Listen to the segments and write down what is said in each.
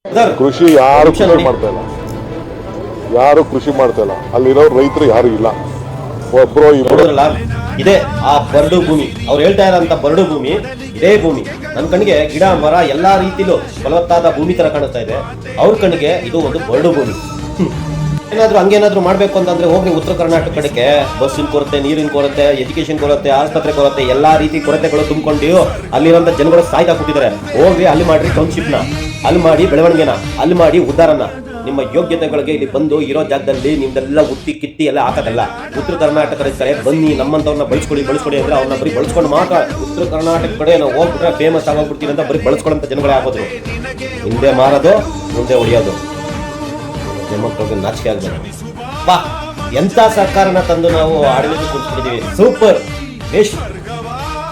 ಕೃಷಿ ಯಾರು ಕೃಷಿ ಮಾಡ್ತಾ ಇಲ್ಲ, ಯಾರು ಕೃಷಿ ಮಾಡ್ತಾ ಇಲ್ಲ. ಅಲ್ಲಿರೋ ರೈತರು ಯಾರು ಇಲ್ಲ, ಒಬ್ರು ಇಬ್ಬರು. ಇದೆ ಆ ಬರಡು ಭೂಮಿ, ಅವ್ರು ಹೇಳ್ತಾ ಇರೋಂಥ ಬರಡು ಭೂಮಿ ಇದೇ ಭೂಮಿ. ನನ್ನ ಕಣ್ಣಿಗೆ ಗಿಡ ಮರ ಎಲ್ಲಾ ರೀತಿಲೂ ಫಲವತ್ತಾದ ಭೂಮಿ ತರ ಕಾಣಿಸ್ತಾ ಇದೆ. ಅವ್ರ ಕಣ್ಣಿಗೆ ಇದು ಒಂದು ಬರಡು ಭೂಮಿ. ಏನಾದ್ರು ಹಂಗೇನಾದ್ರು ಮಾಡ್ಬೇಕು ಅಂತಂದ್ರೆ ಹೋಗಿ ಉತ್ತರ ಕರ್ನಾಟಕ ಕಡೆಗೆ ಬಸ್ಸಿನ ಕೊರತೆ, ನೀರಿನ ಕೊರತೆ, ಎಜುಕೇಶನ್ ಕೊರತೆ, ಆಸ್ಪತ್ರೆ ಕೊರತೆ, ಎಲ್ಲಾ ರೀತಿ ಕೊರತೆಗಳು ತುಂಬಿಕೊಂಡು ಅಲ್ಲಿರೋಂಥ ಜನಗಳು ಸಾಯ್ತಾ ಕೂತಿದ್ದಾರೆ. ಹೋಗಿ ಅಲ್ಲಿ ಮಾಡ್ರಿ ಟೌನ್ಶಿಪ್ನ, ಅಲ್ಲಿ ಮಾಡಿ ಬೆಳವಣಿಗೆನ, ಅಲ್ಲಿ ಮಾಡಿ ಉದ್ದಾರನ. ನಿಮ್ಮ ಯೋಗ್ಯತೆಗಳಿಗೆ ಇಲ್ಲಿ ಬಂದು ಇರೋ ಜಾಗದಲ್ಲಿ ನಿಮ್ದೆಲ್ಲ ಉತ್ತಿ ಕಿತ್ತಿ ಎಲ್ಲ ಹಾಕೋದಲ್ಲ. ಉತ್ತರ ಕರ್ನಾಟಕದ ಕಡೆ ಬನ್ನಿ, ನಮ್ಮಂತವ್ರನ್ನ ಬಳಸ್ಕೊಡಿ ಅಂದ್ರೆ ಅವ್ರನ್ನ ಬರೀ ಬಳಸ್ಕೊಂಡು ಮಾತ್ರ. ಉತ್ತರ ಕರ್ನಾಟಕ ಕಡೆ ನಾವು ಹೋಗ್ಬಿಟ್ರೆ ಫೇಮಸ್ ಆಗೋಗ್ಬಿಡ್ತೀವಿ ಅಂತ ಬರೀ ಬಳಸ್ಕೊಳ್ಳೋಂಥ ಜನಗಳೇ ಆಗೋದ್ರು. ಹಿಂದೆ ಮಾರೋದು, ಮುಂದೆ ಹೊಡಿಯೋದು. ಹೆಣ್ಮಕ್ಳಿಗೆ ನಾಚಿಕೆ ಆಗ್ಬೇಕು. ಬಾ, ಎಂತ ಸರ್ಕಾರನ ತಂದು ನಾವು ಆಡಳಿತ ಕೂರಿಸ್ಬಿಟ್ಟಿದೀವಿ. ಸೂಪರ್ ಬೇಷ್.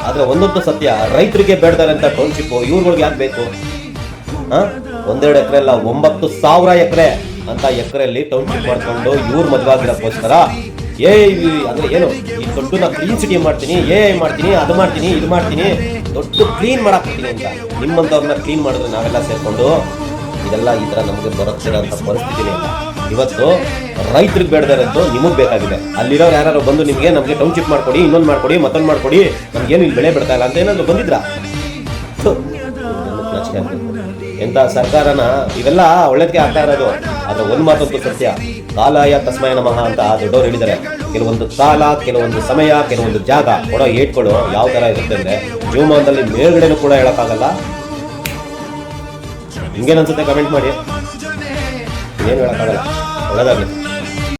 ಆದ್ರೆ ಒಂದೊಂದು ಸತ್ಯ, ರೈತರಿಗೆ ಬೇಡದಾರೆ ಅಂತ ಟೌನ್ಶಿಪ್ ಇವ್ರುಗಳಿಗೆ ಯಾಕೆ ಬೇಕು? ಒಂದೆರಡು ಎಕರೆ ಅಲ್ಲ, 9,000 ಎಕರೆ ಅಂತ ಎಕರೆಯಲ್ಲಿ ಟೌನ್ಶಿಪ್ ಮಾಡ್ಕೊಂಡು ಇವ್ರು ಮದುವೆ ಆಗಿರೋಕ್ಕೋಸ್ಕರ ಅಂದ್ರೆ ಏನು, ಈ ದೊಡ್ಡ ನಾ ಕ್ಲೀನ್ ಸಿಟಿ ಮಾಡ್ತೀನಿ, ಮಾಡ್ತೀನಿ, ಅದು ಮಾಡ್ತೀನಿ, ಇದು ಮಾಡ್ತೀನಿ, ದೊಡ್ಡ ಕ್ಲೀನ್ ಮಾಡಾಕ್ತೀನಿ ಅಂತ ನಿಮ್ಮಂತವ್ರನ್ನ ಕ್ಲೀನ್ ಮಾಡಿದ್ರೆ ನಾವೆಲ್ಲ ಸೇರ್ಕೊಂಡು ಇದೆಲ್ಲ ಈ ತರ ನಮಗೆ ಬರುತ್ತಿರೋಂಥ ಪರಿಸ್ಥಿತಿನೇ ಇಲ್ಲ. ಇವತ್ತು ರೈತರಿಗೆ ಬೇಡದಿರೋದು ನಿಮಗೆ ಬೇಕಾಗಿದೆ. ಅಲ್ಲಿರೋರು ಯಾರು ಬಂದು ನಮಗೆ ಟೌನ್ಶಿಪ್ ಮಾಡ್ಕೊಡಿ, ಇನ್ನೊಂದು ಮಾಡ್ಕೊಡಿ, ಮತ್ತೊಂದು ಮಾಡ್ಕೊಡಿ, ನಮ್ಗೇನು ಇಲ್ಲಿ ಬೆಳೆ ಬಿಡ್ತಾ ಇಲ್ಲ ಅಂತ ಏನಾದ್ರು ಬಂದಿದ್ರ? ಎಂತ ಸರ್ಕಾರನ ಇವೆಲ್ಲ ಒಳ್ಳೇದಕ್ಕೆ ಆಗ್ತಾ ಇರೋದು. ಆದ್ರೆ ಒಂದು ಮಾತಂತೂ ಸತ್ಯ, ಕಾಲಾಯ ತಸ್ಮಯ ನಮಃ ಅಂತ ದೊಡ್ಡವರು ಹೇಳಿದ್ದಾರೆ. ಕೆಲವೊಂದು ಕಾಲ, ಕೆಲವೊಂದು ಸಮಯ, ಕೆಲವೊಂದು ಜಾಗ ಕೊಡೋ ಏಟ್ಗಳು ಯಾವ ತರ ಇರುತ್ತೆ ಅಂದ್ರೆ ಜೀವಮಾನದಲ್ಲಿ ಮೇಲ್ಗಡೆನೂ ಕೂಡ ಹೇಳಕ್ಕಾಗಲ್ಲ. ಹಿಂಗೇನು ಅನ್ಸುತ್ತೆ ಕಮೆಂಟ್ ಮಾಡಿ. ಏನು ಹೇಳಕ್ಕಾಗಲ್ಲ. ಒಳ್ಳೆದಾಗ್ಲಿ.